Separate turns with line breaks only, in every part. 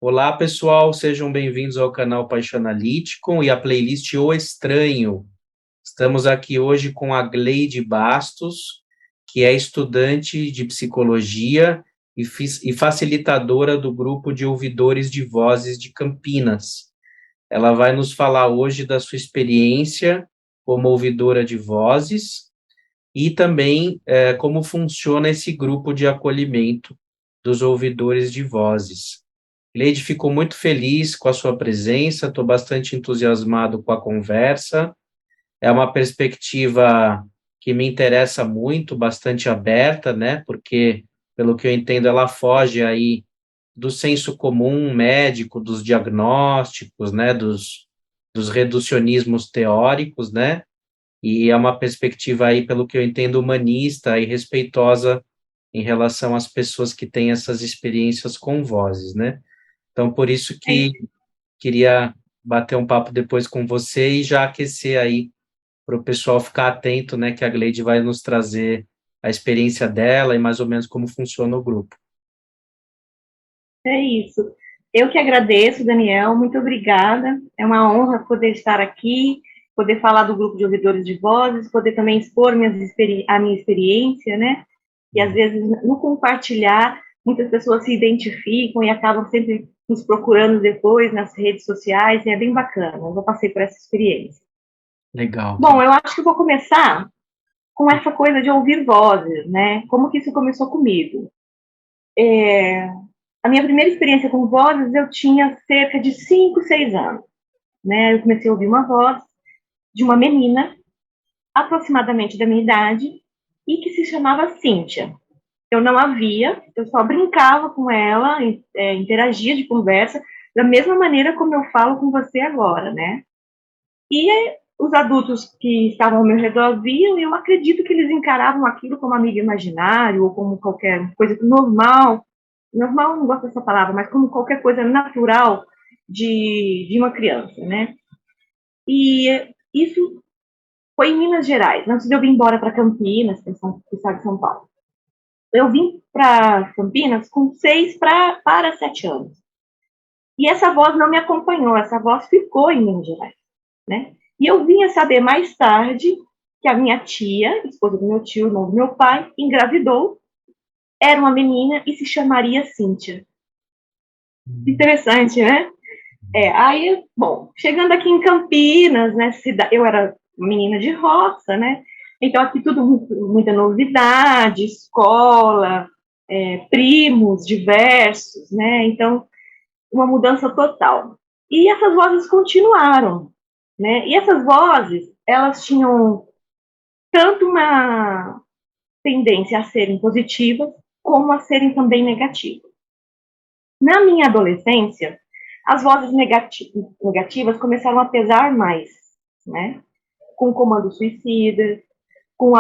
Olá, pessoal, sejam bem-vindos ao canal Paixão Analítico e à playlist O Estranho. Estamos aqui hoje com a Gleide Bastos, que é estudante de psicologia e facilitadora do grupo de ouvidores de vozes de Campinas. Ela vai nos falar hoje da sua experiência como ouvidora de vozes e também como funciona esse grupo de acolhimento dos ouvidores de vozes. Leide, ficou muito feliz com a sua presença, estou bastante entusiasmado com a conversa. É uma perspectiva que me interessa muito, bastante aberta, né? Porque, pelo que eu entendo, ela foge aí do senso comum médico, dos diagnósticos, né? Dos reducionismos teóricos, né? E é uma perspectiva aí, pelo que eu entendo, humanista e respeitosa em relação às pessoas que têm essas experiências com vozes, né? Então, por isso
É,
que queria bater um papo depois com você e já aquecer aí para o pessoal ficar atento, né, que a Gleide vai nos trazer a experiência dela e mais ou menos como funciona o grupo.
é isso. Eu que agradeço, Daniel, muito obrigada. É uma honra poder estar aqui, poder falar do grupo de ouvidores de vozes, poder também expor a minha experiência, né? E às vezes, no compartilhar, muitas pessoas se identificam e acabam sempre nos procurando depois nas redes sociais, e é bem bacana. Eu já passei por essa experiência.
Legal.
Bom, eu acho que eu vou começar com essa coisa de ouvir vozes, né? Como que isso começou comigo? A minha primeira experiência com vozes eu tinha cerca de 5, 6 anos. Né? Eu comecei a ouvir uma voz de uma menina, aproximadamente da minha idade, e que se chamava Cíntia. Eu não a via, eu só brincava com ela, interagia de conversa, da mesma maneira como eu falo com você agora, né? E os adultos que estavam ao meu redor viam, e eu acredito que eles encaravam aquilo como amigo imaginário, ou como qualquer coisa normal. Normal, não gosto dessa palavra, mas como qualquer coisa natural de uma criança, né? E isso foi em Minas Gerais, antes de eu vir embora para Campinas, que é o estado de São Paulo. Eu vim para Campinas com 6 para 7 anos. E essa voz não me acompanhou, essa voz ficou em Minas Gerais, né? E eu vim a saber mais tarde que a minha tia, esposa do meu tio, irmão do meu pai, engravidou, era uma menina e se chamaria Cíntia. Interessante, né? Aí, bom, chegando aqui em Campinas, né, eu era menina de roça, né? Então aqui tudo muita novidade, escola, primos diversos, né? Então uma mudança total. E essas vozes continuaram, né? E essas vozes, elas tinham tanto uma tendência a serem positivas como a serem também negativas. Na minha adolescência, as vozes negativas começaram a pesar mais, né? Com comando suicida, com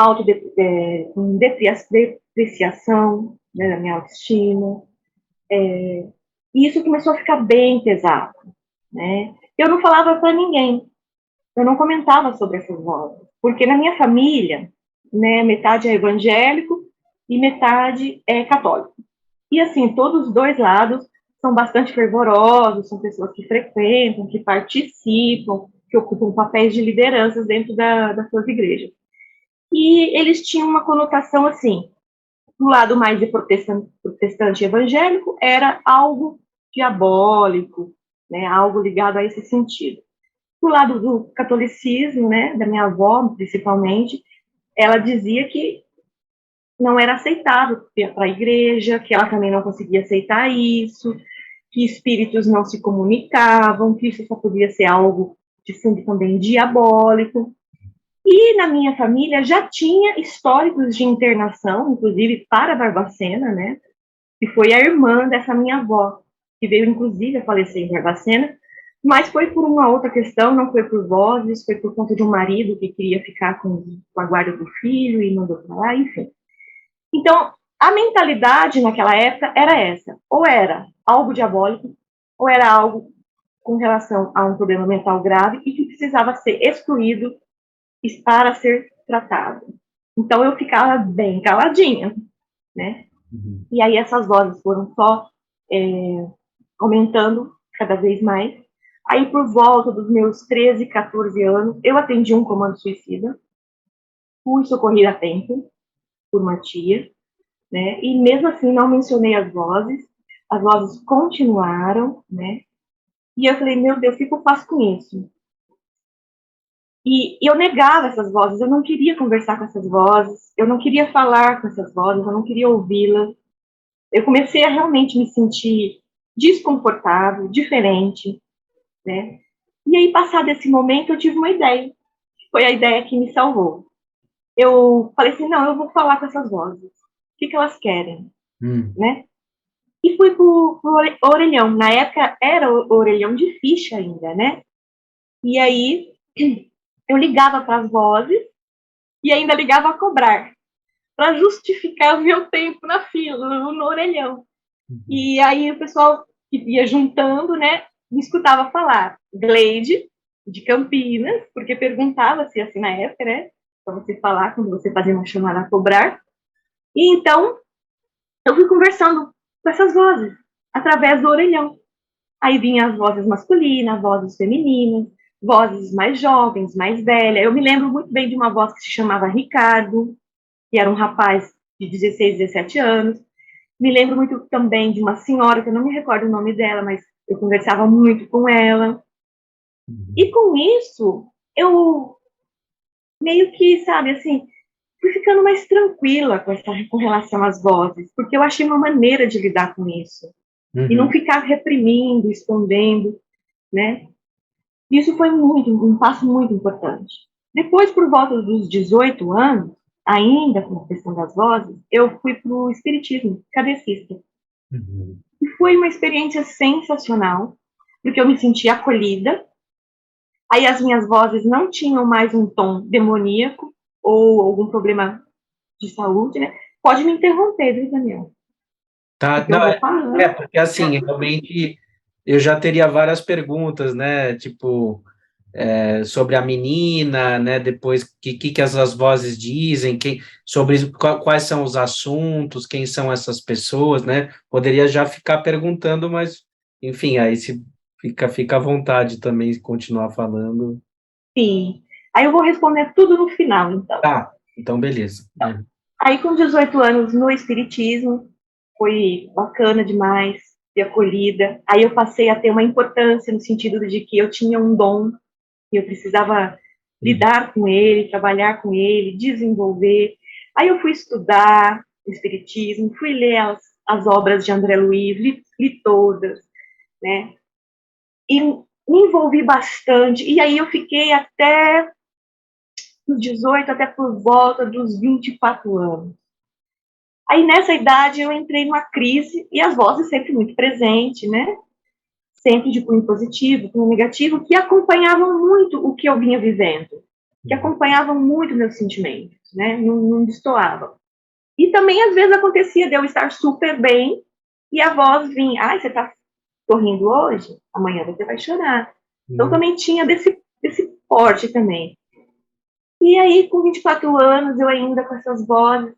com depreciação, né, da minha autoestima. E isso começou a ficar bem pesado, né? Eu não falava para ninguém, eu não comentava sobre essas vozes, porque na minha família, né, metade é evangélico e metade é católico. E assim, todos os dois lados são bastante fervorosos, são pessoas que frequentam, que participam, que ocupam papéis de lideranças dentro das suas igrejas. E eles tinham uma conotação assim, do lado mais de protestante evangélico, era algo diabólico, né, algo ligado a esse sentido. Do lado do catolicismo, né, da minha avó, principalmente, ela dizia que não era aceitável para a igreja, que ela também não conseguia aceitar isso, que espíritos não se comunicavam, que isso só podia ser algo de fundo também diabólico. E na minha família já tinha históricos de internação, inclusive para Barbacena, né? Que foi a irmã dessa minha avó, que veio inclusive a falecer em Barbacena, mas foi por uma outra questão, não foi por vozes, foi por conta de um marido que queria ficar com a guarda do filho e mandou para lá, enfim. Então, a mentalidade naquela época era essa: ou era algo diabólico, ou era algo com relação a um problema mental grave e que precisava ser excluído para ser tratado. Então, eu ficava bem caladinha, né?
Uhum.
E aí essas vozes foram só é, aumentando cada vez mais. Aí, por volta dos meus 13, 14 anos, eu atendi um comando suicida, fui socorrida a tempo por uma tia, né? E mesmo assim não mencionei as vozes continuaram, né? E eu falei, meu Deus, o que eu faço com isso? E eu negava essas vozes, eu não queria conversar com essas vozes, eu não queria falar com essas vozes, eu não queria ouvi-las. Eu comecei a realmente me sentir desconfortável, diferente, né? E aí, passado esse momento, eu tive uma ideia. Foi a ideia que me salvou. Eu falei assim, não, eu vou falar com essas vozes. O que elas querem, né? E fui pro orelhão. Na época era o orelhão de ficha ainda, né? E aí eu ligava para as vozes e ainda ligava a cobrar, para justificar o meu tempo na fila, no orelhão. E aí o pessoal que ia juntando, né, me escutava falar Gleide, de Campinas, porque perguntava-se assim na época, né, para você falar quando você fazia uma chamada a cobrar. E então eu fui conversando com essas vozes, através do orelhão. Aí vinham as vozes masculinas, vozes femininas, vozes mais jovens, mais velhas. Eu me lembro muito bem de uma voz que se chamava Ricardo, que era um rapaz de 16, 17 anos. Me lembro muito também de uma senhora, que eu não me recordo o nome dela, mas eu conversava muito com ela. E com isso, eu meio que, sabe, assim, fui ficando mais tranquila com relação às vozes, porque eu achei uma maneira de lidar com isso. E não ficar reprimindo, escondendo, né? Isso foi um passo muito importante. Depois, por volta dos 18 anos, ainda com a questão das vozes, eu fui para o espiritismo, kardecista. E foi uma experiência sensacional, porque eu me senti acolhida. Aí as minhas vozes não tinham mais um tom demoníaco ou algum problema de saúde, né? Pode me interromper, viu, Daniel?
Tá,
Porque
não,
eu vou falando.
porque assim, realmente eu já teria várias perguntas, né? Tipo, sobre a menina, né? Depois, que essas vozes dizem, sobre quais são os assuntos, quem são essas pessoas, né? Poderia já ficar perguntando, mas, enfim, aí se fica à vontade também de continuar falando.
Sim. Aí eu vou responder tudo no final, então.
Tá, então beleza.
Aí, com 18 anos, no espiritismo, foi bacana demais, de acolhida. Aí eu passei a ter uma importância no sentido de que eu tinha um dom, e eu precisava lidar com ele, trabalhar com ele, desenvolver. Aí eu fui estudar espiritismo, fui ler as obras de André Luiz, li todas, né? E me envolvi bastante. E aí eu fiquei até dos 18, até por volta dos 24 anos. Aí nessa idade eu entrei numa crise e as vozes sempre muito presentes, né? Sempre de cunho positivo, cunho negativo, que acompanhavam muito o que eu vinha vivendo, que acompanhavam muito meus sentimentos, né? Não destoavam. E também às vezes acontecia de eu estar super bem e a voz vinha, ai, você tá sorrindo hoje? Amanhã você vai chorar. Então também tinha desse porte também. E aí, com 24 anos, eu ainda com essas vozes,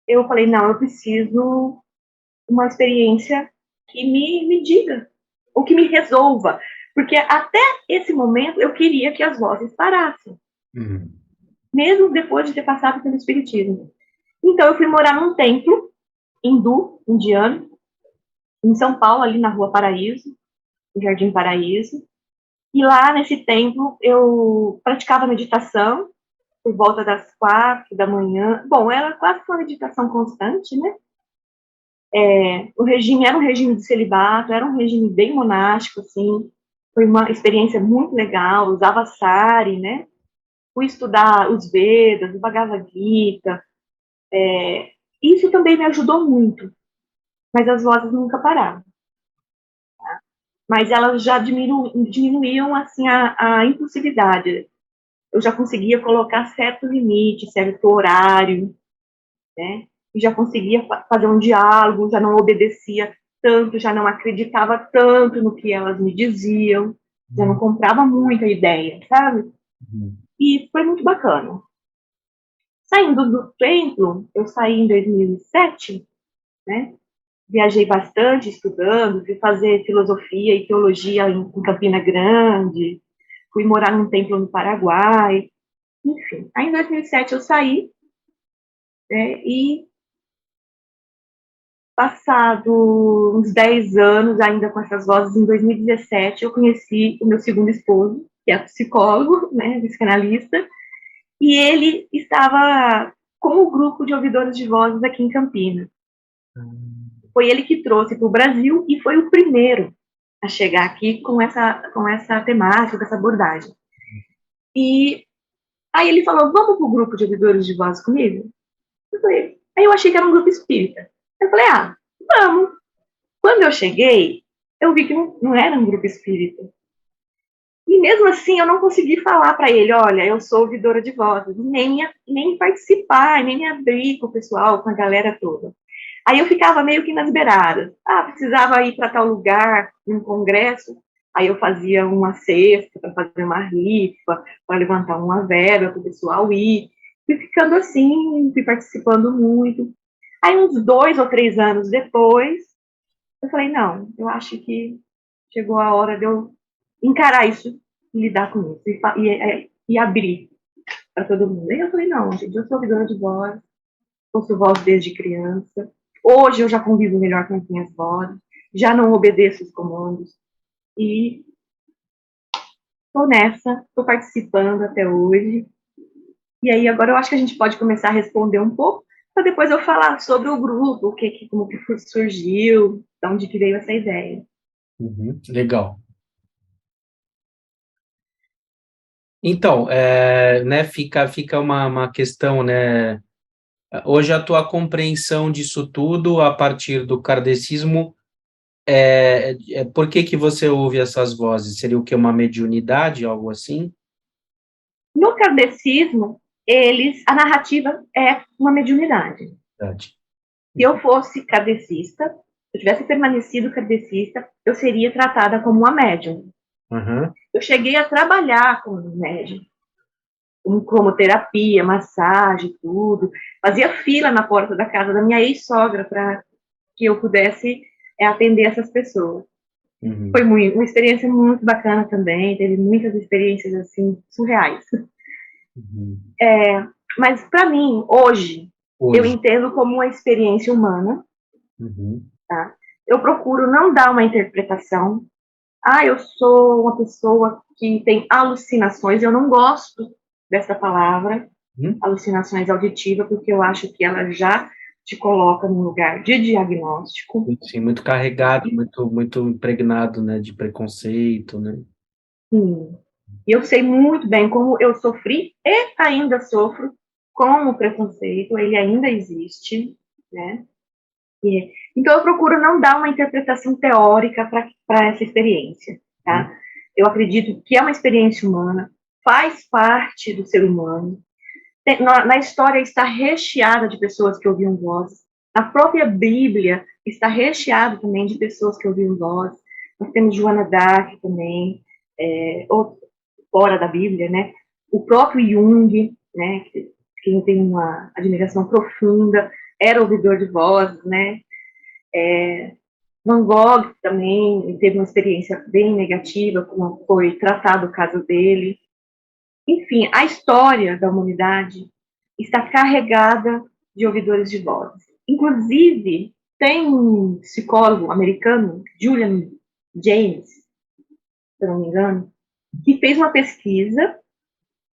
eu falei, não, eu preciso uma experiência que me diga, ou que me resolva. Porque até esse momento eu queria que as vozes parassem, mesmo depois de ter passado pelo espiritismo. Então eu fui morar num templo hindu, indiano, em São Paulo, ali na Rua Paraíso, no Jardim Paraíso. E lá nesse templo eu praticava meditação por volta das 4 da manhã. Bom, era quase uma meditação constante, né? O regime era um regime de celibato, era um regime bem monástico, assim. Foi uma experiência muito legal, usava sari, né? Fui estudar os Vedas, o Bhagavad Gita. Isso também me ajudou muito, mas as vozes nunca pararam. Mas elas já diminuíam, assim, a impulsividade. Eu já conseguia colocar certo limite, certo horário, né? E já conseguia fazer um diálogo, já não obedecia tanto, já não acreditava tanto no que elas me diziam, já não comprava muito a ideia, sabe? E foi muito bacana. Saindo do templo, eu saí em 2007, né? viajei bastante estudando, fui fazer filosofia e teologia em Campina Grande, fui morar num templo no Paraguai, enfim. Aí em 2007 eu saí, né, e passado uns 10 anos ainda com essas vozes, em 2017 eu conheci o meu segundo esposo, que é psicólogo, né, psicanalista, e ele estava com o grupo de ouvidores de vozes aqui em Campinas. Foi ele que trouxe para o Brasil e foi o primeiro a chegar aqui com essa temática, com essa abordagem. E aí ele falou, vamos para o grupo de ouvidores de vozes comigo? Aí eu achei que era um grupo espírita. Eu falei, vamos. Quando eu cheguei, eu vi que não era um grupo espírita. E mesmo assim, eu não consegui falar para ele, olha, eu sou ouvidora de vozes, nem participar, nem me abrir com o pessoal, com a galera toda. Aí eu ficava meio que nas beiradas. Precisava ir para tal lugar, num congresso, aí eu fazia uma cesta para fazer uma rifa, para levantar uma verba para o pessoal ir. Fui ficando assim, fui participando muito. Aí uns 2 ou 3 anos depois, eu falei, não, eu acho que chegou a hora de eu encarar isso, lidar com isso, e abrir para todo mundo. E eu falei, não, gente, eu sou ouvidora de voz, ouço voz desde criança, hoje eu já convivo melhor com as minhas vozes, já não obedeço os comandos, e estou nessa, estou participando até hoje, e aí agora eu acho que a gente pode começar a responder um pouco, para depois eu falar sobre o grupo, como que surgiu, de onde que veio essa ideia.
Legal. Então, né, fica uma questão, né? Hoje a tua compreensão disso tudo a partir do kardecismo, por que que você ouve essas vozes? Seria o que, uma mediunidade, algo assim?
No kardecismo, a narrativa é uma mediunidade.
Verdade.
Se eu fosse kardecista, se eu tivesse permanecido kardecista, eu seria tratada como uma médium.
Uhum.
Eu cheguei a trabalhar como médium, como terapia, massagem, tudo. Fazia fila na porta da casa da minha ex-sogra para que eu pudesse atender essas pessoas.
Uhum.
Foi uma experiência muito bacana também, teve muitas experiências assim surreais.
Uhum.
Mas para mim, hoje, eu
Hoje.
entendo como uma experiência humana,
Uhum.
tá? Eu procuro não dar uma interpretação. Eu sou uma pessoa que tem alucinações. Eu não gosto dessa palavra,
Uhum.
alucinações auditivas, porque eu acho que ela já te coloca num lugar de diagnóstico.
Sim, muito carregado, muito impregnado, né, de preconceito, né?
Sim. E eu sei muito bem como eu sofri e ainda sofro com o preconceito, ele ainda existe, né? Então eu procuro não dar uma interpretação teórica para essa experiência, tá? Eu acredito que é uma experiência humana, faz parte do ser humano. Na história está recheada de pessoas que ouviam vozes. A própria Bíblia está recheada também de pessoas que ouviam vozes. Nós temos Joana d'Arc também, ou fora da Bíblia, né? O próprio Jung, né? Que tem uma admiração profunda, era ouvidor de vozes, né? Van Gogh também teve uma experiência bem negativa, como foi tratado o caso dele. Enfim, a história da humanidade está carregada de ouvidores de vozes. Inclusive, tem um psicólogo americano, Julian James, se eu não me engano, que fez uma pesquisa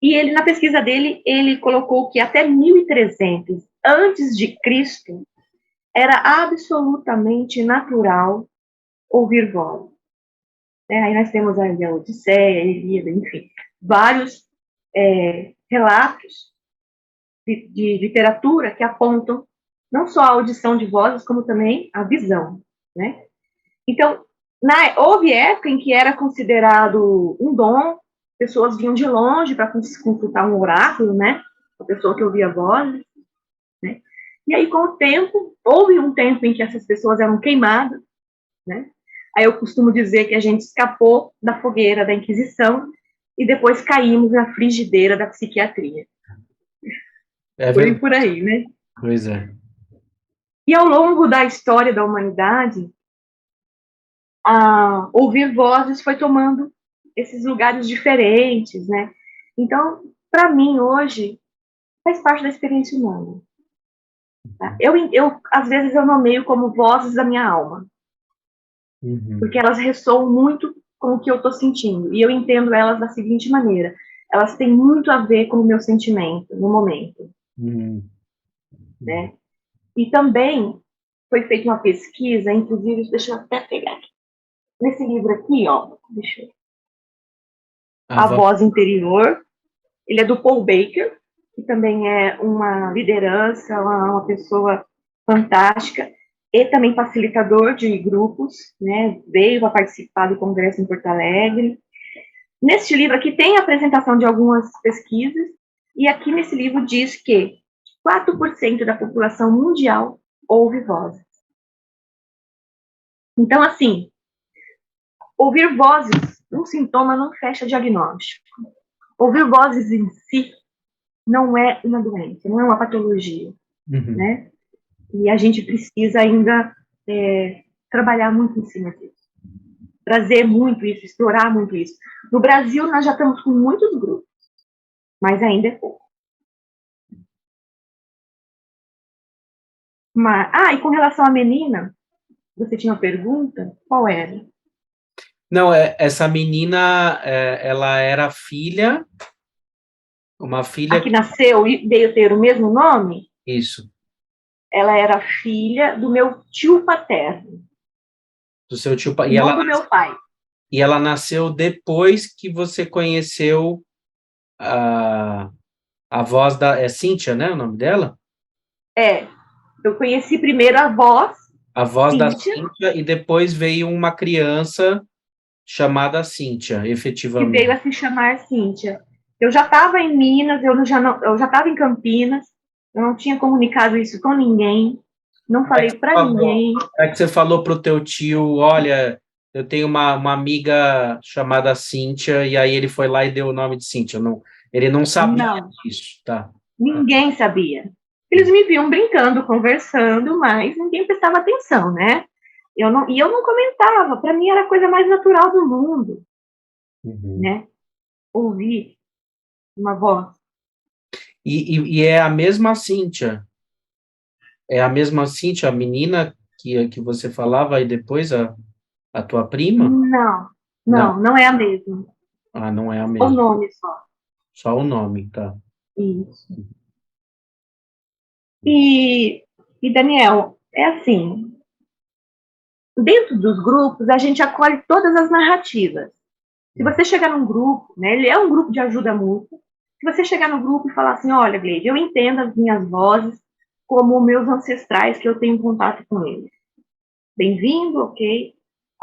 e ele, na pesquisa dele, ele colocou que até 1300 antes de Cristo era absolutamente natural ouvir vozes. Aí nós temos aí a Odisseia, a Ilíada, enfim, vários relatos de literatura que apontam não só a audição de vozes, como também a visão, né? Então, houve época em que era considerado um dom, pessoas vinham de longe para consultar um oráculo, né? A pessoa que ouvia vozes, né? E aí, com o tempo, houve um tempo em que essas pessoas eram queimadas, né? Aí eu costumo dizer que a gente escapou da fogueira da Inquisição e depois caímos na frigideira da psiquiatria.
É
Foi
verdade,
por aí, né?
pois é.
E ao longo da história da humanidade, ouvir vozes foi tomando esses lugares diferentes, né? Então, para mim, hoje, faz parte da experiência humana. Tá? Às vezes, eu nomeio como vozes da minha alma, porque elas ressoam muito com o que eu estou sentindo, e eu entendo elas da seguinte maneira: elas têm muito a ver com o meu sentimento no momento, né? E também foi feita uma pesquisa, inclusive, deixa eu até pegar aqui, nesse livro aqui, ó, deixa eu... A Voz Interior, ele é do Paul Baker, que também é uma liderança, uma pessoa fantástica, e também facilitador de grupos, né? Veio para participar do congresso em Porto Alegre. Neste livro aqui tem a apresentação de algumas pesquisas, e aqui nesse livro diz que 4% da população mundial ouve vozes. Então, assim, ouvir vozes, um sintoma não fecha diagnóstico. Ouvir vozes em si não é uma doença, não é uma patologia, né? E a gente precisa ainda trabalhar muito em cima disso, trazer muito isso, explorar muito isso. No Brasil, nós já estamos com muitos grupos, mas ainda é pouco. E com relação à menina, você tinha uma pergunta? Qual era?
Não, essa menina, ela era filha, uma filha...
A que nasceu e veio ter o mesmo nome?
Isso.
Ela era filha do meu tio paterno.
Do seu tio...
E não do meu pai.
E ela nasceu depois que você conheceu a voz da... É Cíntia, né, o nome dela?
Eu conheci primeiro a voz.
A voz da
Cíntia,
Cíntia, e depois veio uma criança chamada Cíntia,
que
efetivamente.
veio a se chamar Cíntia. Eu já estava em Minas, eu já estava em Campinas, eu não tinha comunicado isso com ninguém, não falei para ninguém.
É que você falou para o teu tio, olha, eu tenho uma amiga chamada Cíntia, e aí ele foi lá e deu o nome de Cíntia. Não, ele não sabia disso, tá?
Ninguém sabia. Eles me viam brincando, conversando, mas ninguém prestava atenção, né? Eu não comentava, para mim era a coisa mais natural do mundo, né? Ouvir uma voz.
E é a mesma Cíntia? É a mesma Cíntia, a menina que você falava, e depois a tua prima?
Não é a mesma.
Ah, não é a
O
mesma.
nome só.
Só o nome, tá.
Isso. E Daniel, é assim, dentro dos grupos, a gente acolhe todas as narrativas. Se você chegar num grupo, né, ele é um grupo de ajuda mútua, se você chegar no grupo e falar assim, olha, Gleide, eu entendo as minhas vozes como meus ancestrais, que eu tenho contato com eles. Bem-vindo, ok?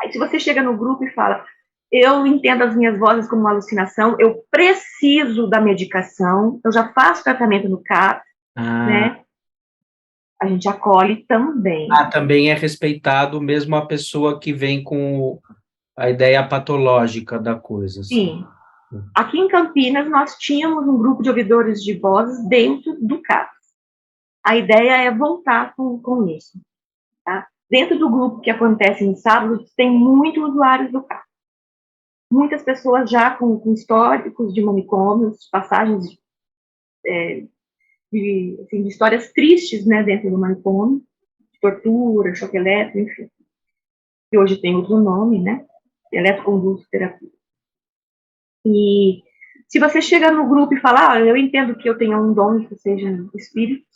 Aí se você chega no grupo e fala, eu entendo as minhas vozes como uma alucinação, eu preciso da medicação, eu já faço tratamento no CAP, né? A gente acolhe também.
Também é respeitado mesmo a pessoa que vem com a ideia patológica da coisa. Assim.
Sim. Aqui em Campinas, nós tínhamos um grupo de ouvidores de vozes dentro do CAPS. A ideia é voltar com isso. Tá? Dentro do grupo que acontece no sábado, tem muitos usuários do CAPS. Muitas pessoas já com históricos de manicômios, passagens de histórias tristes, né, dentro do manicômio, tortura, choque elétrico, enfim. Que hoje tem outro nome, né? Eletroconvulsoterapia. E se você chega no grupo e fala, eu entendo que eu tenha um dom, que seja espírito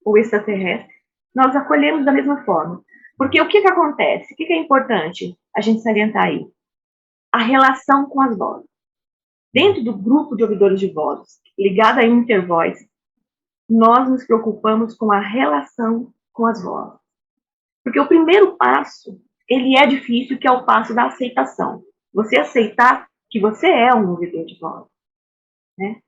ou extraterrestre, nós acolhemos da mesma forma. Porque o que acontece? O que é importante a gente salientar aí? A relação com as vozes. Dentro do grupo de ouvidores de vozes, ligado à Intervoice, nós nos preocupamos com a relação com as vozes. Porque o primeiro passo, ele é difícil, que é o passo da aceitação. Você aceitar que você é um ouvidor de vozes. Né?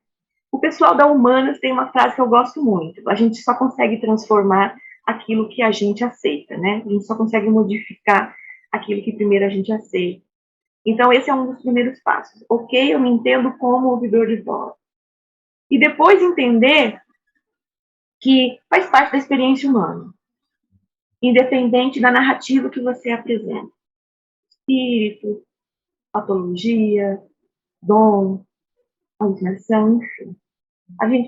O pessoal da Humanas tem uma frase que eu gosto muito. A gente só consegue transformar aquilo que a gente aceita, né? A gente só consegue modificar aquilo que primeiro a gente aceita. Então, esse é um dos primeiros passos. Ok, eu me entendo como ouvidor de voz. E depois entender que faz parte da experiência humana. independente da narrativa que você apresenta. Espírito, patologia, dom, alucinação, enfim.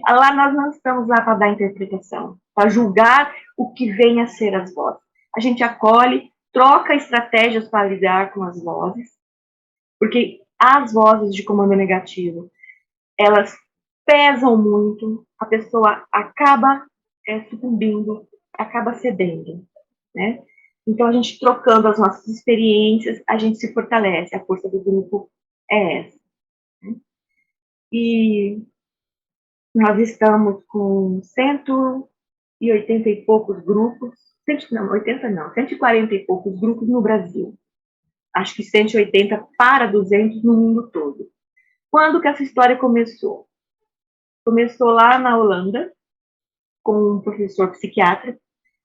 Lá nós não estamos lá para dar interpretação, para julgar o que vem a ser as vozes. A gente acolhe, troca estratégias para lidar com as vozes, porque as vozes de comando negativo, elas pesam muito, a pessoa acaba sucumbindo, acaba cedendo, né? Então, a gente trocando as nossas experiências, a gente se fortalece, a força do grupo é essa. Né? E nós estamos com 180 e poucos grupos, 140 e poucos grupos no Brasil. Acho que 180 para 200 no mundo todo. Quando que essa história começou? Começou lá na Holanda, com um professor psiquiatra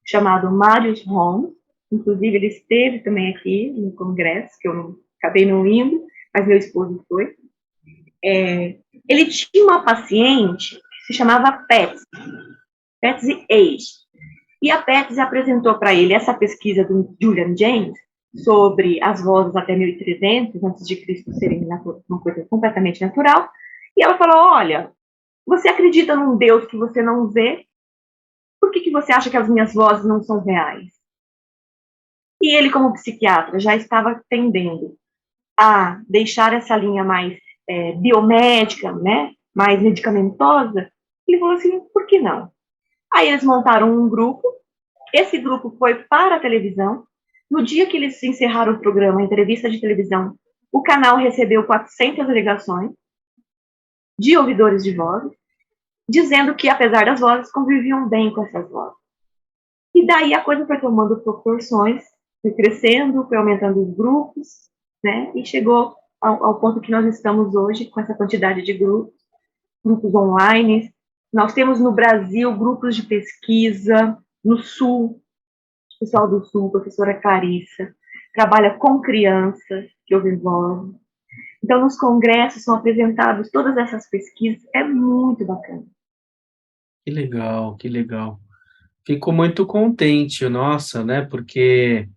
chamado Marius Holmes. Inclusive, ele esteve também aqui no congresso, que eu acabei não indo, mas meu esposo foi. Ele tinha uma paciente que se chamava Patsy Age. E a Patsy apresentou para ele essa pesquisa do Julian James sobre as vozes até 1300 a.C. serem uma coisa completamente natural. E ela falou, olha, você acredita num Deus que você não vê? Por que você acha que as minhas vozes não são reais? E ele, como psiquiatra, já estava tendendo a deixar essa linha mais biomédica, né, mais medicamentosa. Ele falou assim, por que não? Aí eles montaram um grupo, esse grupo foi para a televisão. No dia que eles encerraram o programa, a entrevista de televisão, o canal recebeu 400 ligações de ouvidores de vozes, dizendo que, apesar das vozes, conviviam bem com essas vozes. E daí a coisa foi tomando proporções, foi crescendo, foi aumentando os grupos, né? E chegou ao ponto que nós estamos hoje, com essa quantidade de grupos online. Nós temos no Brasil grupos de pesquisa, no Sul, o pessoal do Sul, a professora Clarissa, trabalha com crianças que ouvem voz. Então, nos congressos são apresentadas todas essas pesquisas, é muito bacana.
Que legal, que legal. Fico muito contente, nossa, né? Porque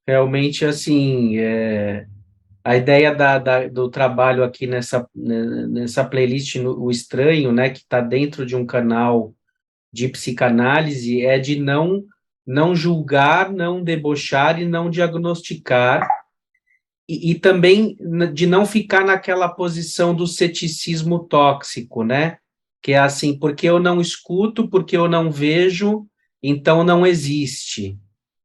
realmente, assim, a ideia do trabalho aqui nessa playlist, O Estranho, né? Que está dentro de um canal de psicanálise, é de não julgar, não debochar e não diagnosticar, e também de não ficar naquela posição do ceticismo tóxico, né? Que é assim, porque eu não escuto, porque eu não vejo, então não existe.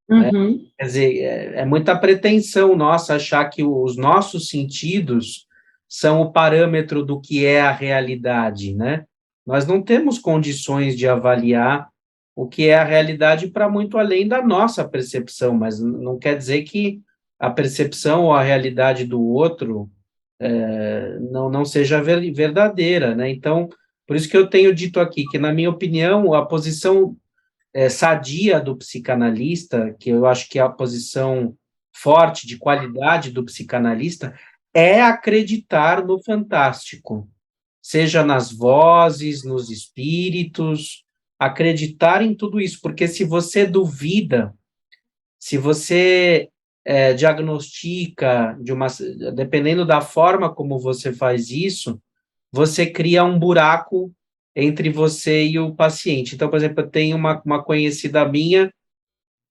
Né?
Uhum.
Quer dizer, é muita pretensão nossa achar que os nossos sentidos são o parâmetro do que é a realidade, né? Nós não temos condições de avaliar o que é a realidade para muito além da nossa percepção, mas não quer dizer que a percepção ou a realidade do outro não seja verdadeira, né? Então, por isso que eu tenho dito aqui que, na minha opinião, a posição sadia do psicanalista, que eu acho que é a posição forte, de qualidade do psicanalista, é acreditar no fantástico, seja nas vozes, nos espíritos, acreditar em tudo isso, porque se você duvida, se você diagnostica, dependendo da forma como você faz isso, você cria um buraco entre você e o paciente. Então, por exemplo, eu tenho uma conhecida minha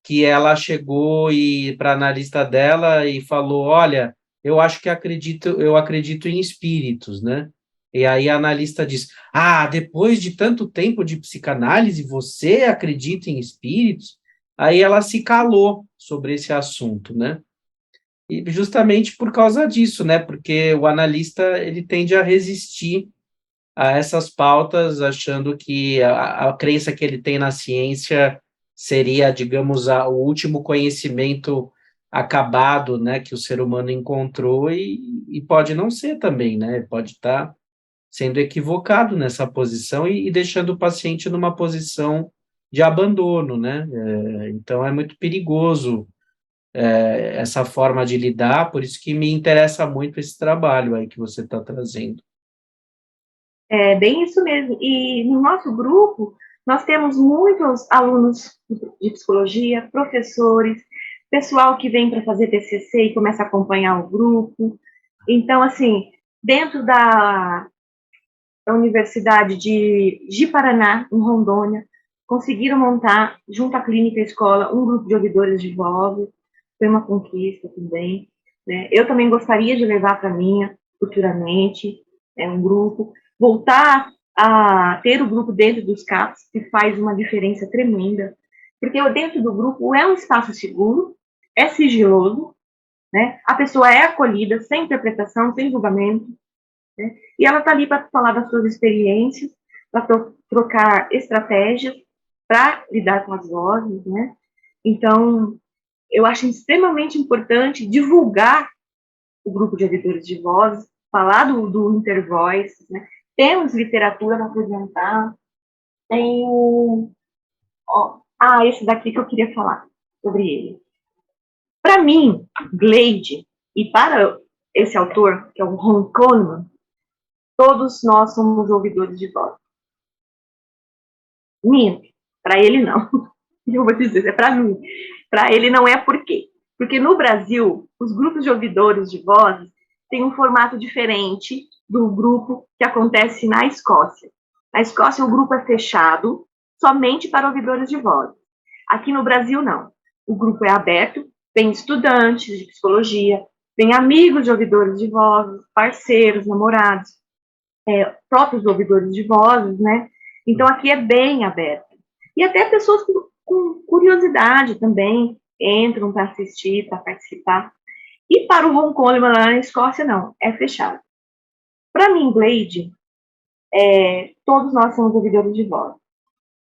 que ela chegou e para a analista dela e falou, olha, eu acho que eu acredito em espíritos, né? E aí a analista diz, depois de tanto tempo de psicanálise, você acredita em espíritos? Aí ela se calou sobre esse assunto, né? E justamente por causa disso, né? Porque o analista ele tende a resistir a essas pautas, achando que a crença que ele tem na ciência seria, digamos, o último conhecimento acabado, né, que o ser humano encontrou, e pode não ser também, né? Pode estar sendo equivocado nessa posição e deixando o paciente numa posição de abandono, né? Então é muito perigoso essa forma de lidar, por isso que me interessa muito esse trabalho aí que você está trazendo.
É bem isso mesmo. E no nosso grupo, Nós temos muitos alunos de psicologia, professores, pessoal que vem para fazer TCC e começa a acompanhar o grupo. Então, assim, dentro da Universidade de Paraná, em Rondônia, conseguiram montar, junto à clínica e escola, um grupo de ouvidores de voz. Foi uma conquista também. Né? Eu também gostaria de levar para a minha, futuramente, um grupo. Voltar a ter o grupo dentro dos CAPs, que faz uma diferença tremenda. Porque dentro do grupo é um espaço seguro, é sigiloso, né? A pessoa é acolhida, sem interpretação, sem julgamento, né? E ela está ali para falar das suas experiências, para trocar estratégias, para lidar com as vozes, né? Então, eu acho extremamente importante divulgar o grupo de editores de vozes, falar do Intervoices, né? Temos literatura para apresentar, tem esse daqui que eu queria falar sobre ele. Para mim, Glade, e para esse autor, que é o Ron Coleman, todos nós somos ouvidores de voz. Minto, para ele não. Eu vou dizer, é para mim. Para ele não é por quê? Porque no Brasil, os grupos de ouvidores de vozes têm um formato diferente do grupo que acontece na Escócia. Na Escócia, o grupo é fechado somente para ouvidores de vozes. Aqui no Brasil, não. O grupo é aberto, tem estudantes de psicologia, tem amigos de ouvidores de vozes, parceiros, namorados, próprios ouvidores de vozes, né? Então, aqui é bem aberto. E até pessoas com curiosidade também entram para assistir, para participar. E para o Ron Coleman lá na Escócia, não, é fechado. Para mim, Glade, todos nós somos ouvidores de voz.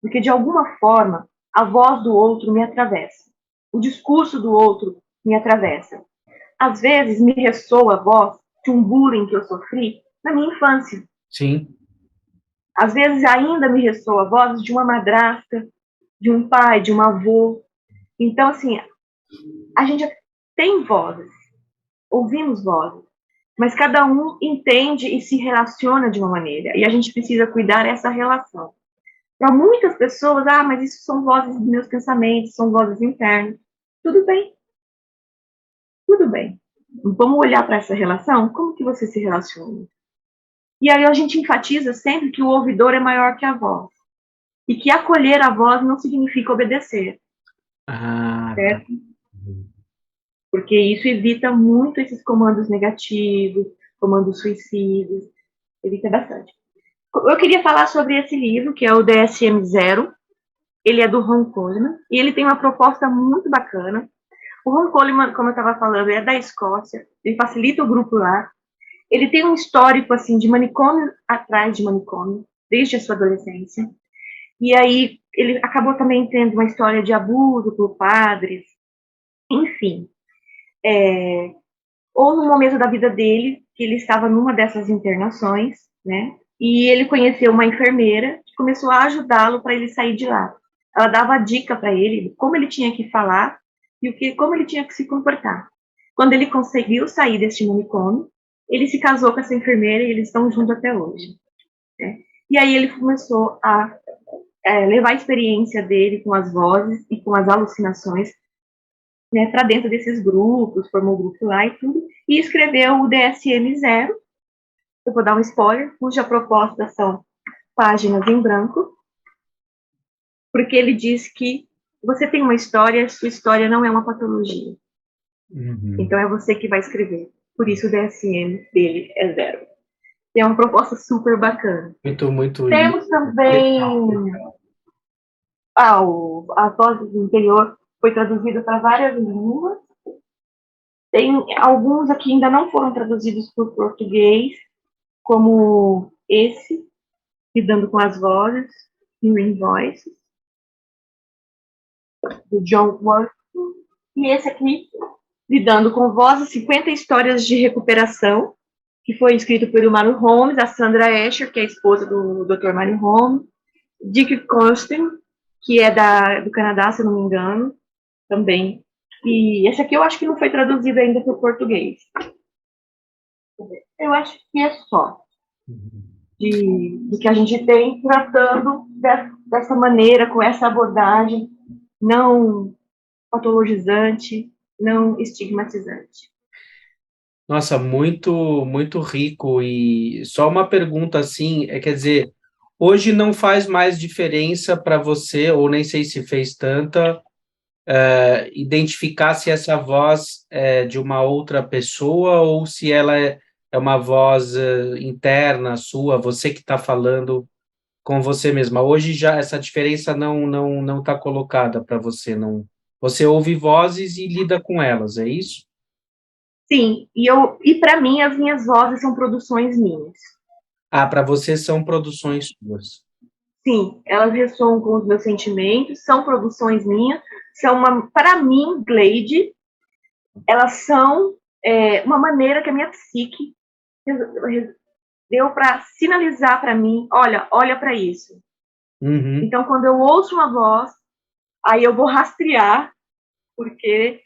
Porque, de alguma forma, a voz do outro me atravessa. O discurso do outro me atravessa. Às vezes, me ressoa a voz de um bullying que eu sofri na minha infância.
Sim.
Às vezes, ainda me ressoa a voz de uma madrasta, de um pai, de um avô. Então, assim, a gente tem vozes, ouvimos vozes, mas cada um entende e se relaciona de uma maneira. E a gente precisa cuidar dessa relação. Para muitas pessoas, mas isso são vozes dos meus pensamentos, são vozes internas. Tudo bem. Tudo bem. Vamos olhar para essa relação? Como que você se relaciona? E aí a gente enfatiza sempre que o ouvidor é maior que a voz. E que acolher a voz não significa obedecer. Certo? Porque isso evita muito esses comandos negativos, comandos suicidas, evita bastante. Eu queria falar sobre esse livro, que é o DSM-0. Ele é do Ron Coleman, e ele tem uma proposta muito bacana. O Ron Coleman, como eu estava falando, é da Escócia, ele facilita o grupo lá. Ele tem um histórico, assim, de manicômio atrás de manicômio, desde a sua adolescência. E aí, ele acabou também tendo uma história de abuso por padres. Enfim, houve um momento da vida dele que ele estava numa dessas internações, né? E ele conheceu uma enfermeira que começou a ajudá-lo para ele sair de lá. Ela dava dica para ele como ele tinha que falar e como ele tinha que se comportar. Quando ele conseguiu sair deste manicômio, ele se casou com essa enfermeira e eles estão juntos até hoje. Né? E aí ele começou a levar a experiência dele com as vozes e com as alucinações, né, para dentro desses grupos, formou o grupo lá e tudo, e escreveu o DSM-0, eu vou dar um spoiler, cuja proposta são páginas em branco, porque ele diz que você tem uma história, sua história não é uma patologia. Uhum. Então é você que vai escrever. Por isso o DSM dele é 0. É uma proposta super bacana.
Muito
Temos também a voz do interior foi traduzida para várias línguas. Tem alguns aqui ainda não foram traduzidos por português, como esse, Lidando com as Vozes, Hearing Voices, do John Worth, e esse aqui, Lidando com Vozes, 50 Histórias de Recuperação, que foi escrito pelo Mário Holmes, a Sandra Escher, que é a esposa do Dr. Mário Holmes, Dick Constantine, que é do Canadá, se não me engano, também. E esse aqui eu acho que não foi traduzido ainda para o português. Eu acho que é só do que a gente tem tratando dessa maneira, com essa abordagem não patologizante, não estigmatizante.
Nossa, muito rico. E só uma pergunta assim, quer dizer, hoje não faz mais diferença para você, ou nem sei se fez tanta, identificar se essa voz é de uma outra pessoa ou se ela é uma voz interna sua, você que está falando com você mesma. Hoje já essa diferença não está colocada para você, não. Você ouve vozes e lida com elas, é isso?
Sim, e para mim as minhas vozes são produções minhas.
Ah, para você são produções suas.
Sim, elas ressoam com os meus sentimentos, são produções minhas, são para mim, Gleide, elas são uma maneira que a minha psique deu para sinalizar para mim, olha para isso.
Uhum.
Então, quando eu ouço uma voz, aí eu vou rastrear, porque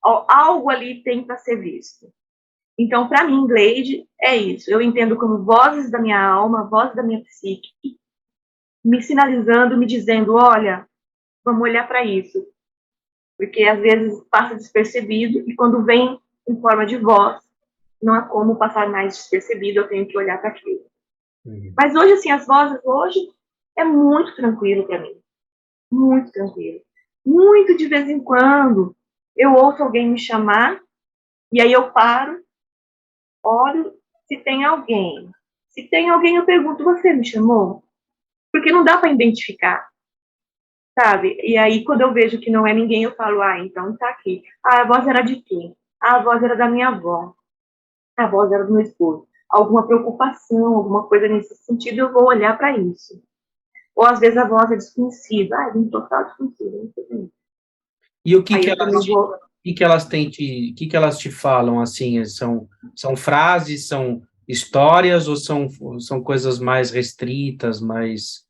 algo ali tem para ser visto. Então, para mim, Glade é isso. Eu entendo como vozes da minha alma, vozes da minha psique, me sinalizando, me dizendo, olha, vamos olhar para isso. Porque às vezes passa despercebido e quando vem em forma de voz, não há como passar mais despercebido, eu tenho que olhar para aquilo.
Uhum.
Mas hoje, assim, as vozes hoje é muito tranquilo para mim. Muito tranquilo. Muito de vez em quando eu ouço alguém me chamar e aí eu paro, olho se tem alguém. Se tem alguém, eu pergunto: você me chamou? Porque não dá para identificar, sabe? E aí, quando eu vejo que não é ninguém, eu falo: ah, então tá aqui. Ah, a voz era de quem? Ah, a voz era da minha avó. A voz era do meu esposo. Alguma preocupação, alguma coisa nesse sentido, eu vou olhar para isso. Ou às vezes a voz é desconhecida. Ah, é um total desconhecido. Não sei.
E o que
Aí
que
eu
elas
também
te,
vou.
o que que elas te falam assim? São frases, são histórias ou são coisas mais restritas, mais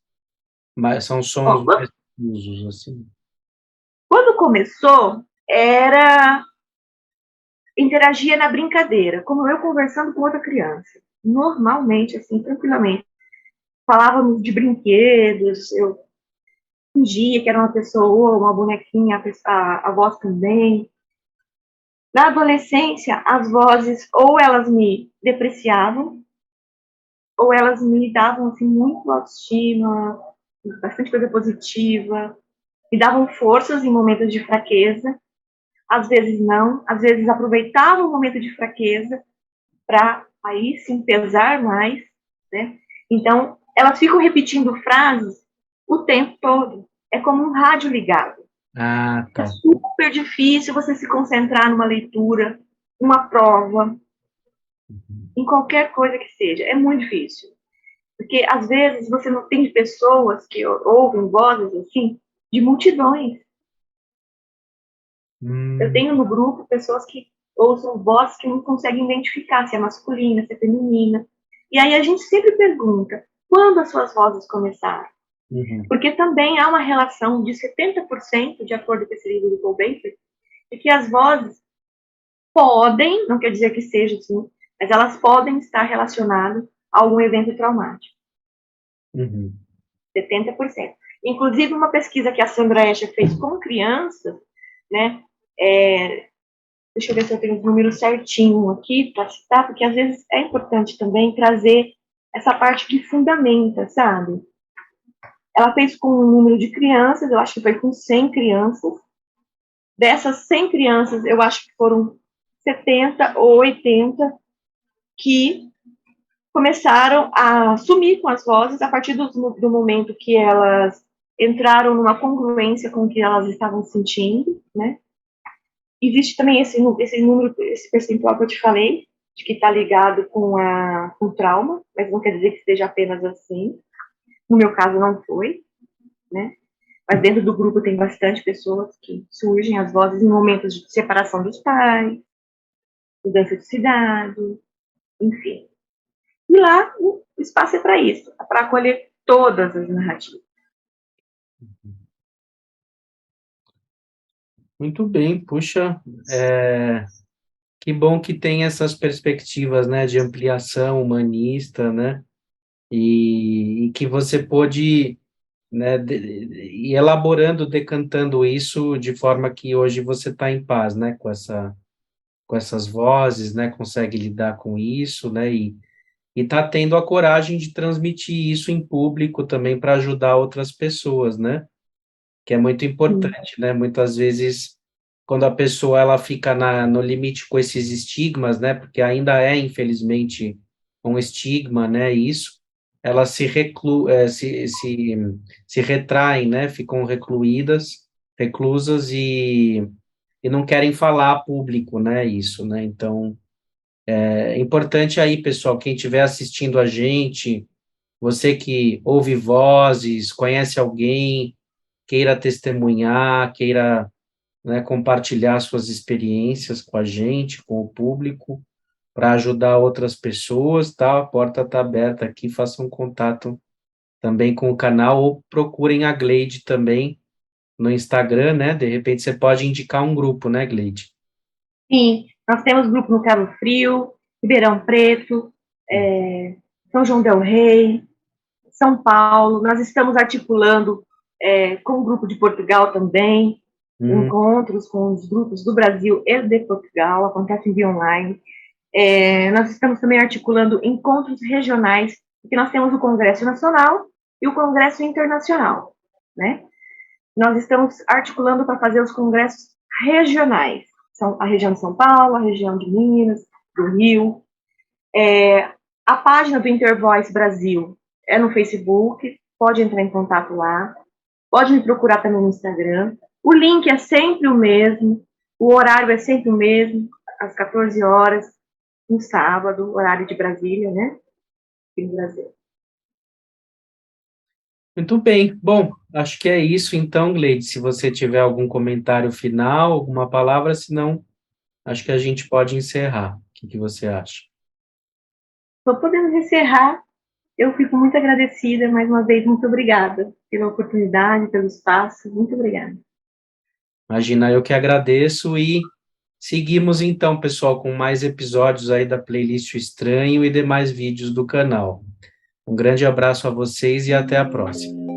são
Ó,
sons mais difusos assim?
quando começou, era interagia na brincadeira, como eu conversando com outra criança. Normalmente, assim, tranquilamente. Falávamos de brinquedos, eu fingia que era uma pessoa, uma bonequinha, a voz também. Na adolescência, as vozes ou elas me depreciavam, ou elas me davam assim, muito autoestima, bastante coisa positiva, me davam forças em momentos de fraqueza, às vezes não, às vezes aproveitavam o momento de fraqueza para aí sim pesar mais, né? Então, elas ficam repetindo frases o tempo todo. É como um rádio ligado.
Ah,
É
tá.
super difícil você se concentrar numa leitura, numa prova, em qualquer coisa que seja. É muito difícil. Porque, às vezes, você não tem pessoas que ouvem vozes assim, de multidões. Eu
Hum,
tenho no grupo pessoas que ouçam vozes que não conseguem identificar se é masculina, se é feminina. E aí a gente sempre pergunta, quando as suas vozes começaram?
uhum.
Porque também há uma relação de 70%, de acordo com esse livro do Paul Baker, de que as vozes podem, não quer dizer que seja assim, mas elas podem estar relacionadas a algum evento traumático.
Uhum.
70%. Inclusive, uma pesquisa que a Sandra Escher fez com crianças, né, deixa eu ver se eu tenho os números certinho aqui para citar, porque às vezes é importante também trazer essa parte que fundamenta, sabe? Ela fez com um número de crianças, eu acho que foi com 100 crianças. Dessas 100 crianças, eu acho que foram 70 ou 80 que começaram a sumir com as vozes a partir do momento que elas entraram numa congruência com o que elas estavam sentindo, né? Existe também esse número, esse percentual que eu te falei, de que está ligado com trauma, mas não quer dizer que seja apenas assim. No meu caso, não foi, né? Mas dentro do grupo tem bastante pessoas que surgem as vozes em momentos de separação dos pais, mudança de cidade, enfim. E lá o espaço é para isso, é para acolher todas as narrativas.
Muito bem, puxa, que bom que tem essas perspectivas, né, de ampliação humanista, né, e que você pôde né, e elaborando, decantando isso de forma que hoje você está em paz, né, com essas vozes, né, consegue lidar com isso, né, e está tendo a coragem de transmitir isso em público também para ajudar outras pessoas, né, que é muito
Sim,
importante, né, muitas vezes quando a pessoa ela fica no limite com esses estigmas, né, porque ainda é, infelizmente, um estigma, né, isso, elas se retraem, né, ficam reclusas e não querem falar a público, né, isso, né, então é importante aí, pessoal, quem estiver assistindo a gente, você que ouve vozes, conhece alguém, queira testemunhar, queira, né, compartilhar suas experiências com a gente, com o público, para ajudar outras pessoas, tá? A porta está aberta aqui, façam contato também com o canal ou procurem a Gleide também no Instagram, né? De repente você pode indicar um grupo, né, Gleide?
sim, nós temos grupo no Cabo Frio, Ribeirão Preto, São João del Rei, São Paulo. Nós estamos articulando com o grupo de Portugal também,
Hum,
encontros com os grupos do Brasil e de Portugal, acontecem via online. Nós estamos também articulando encontros regionais, porque nós temos o Congresso Nacional e o Congresso Internacional, né? Nós estamos articulando para fazer os congressos regionais, são a região de São Paulo, a região de Minas, do Rio. A página do Intervoice Brasil é no Facebook, pode entrar em contato lá, pode me procurar também no Instagram. O link é sempre o mesmo, o horário é sempre o mesmo, às 14 horas, no sábado, horário de Brasília, né? Aqui no Brasil.
muito bem. Bom, acho que é isso então, Gleide. Se você tiver algum comentário final, alguma palavra, senão acho que a gente pode encerrar. O que que você acha?
Só podemos encerrar. Eu fico muito agradecida, mais uma vez, muito obrigada pela oportunidade, pelo espaço, muito obrigada.
Imagina, eu que agradeço e seguimos então, pessoal, com mais episódios aí da playlist O Estranho e demais vídeos do canal. Um grande abraço a vocês e até a próxima.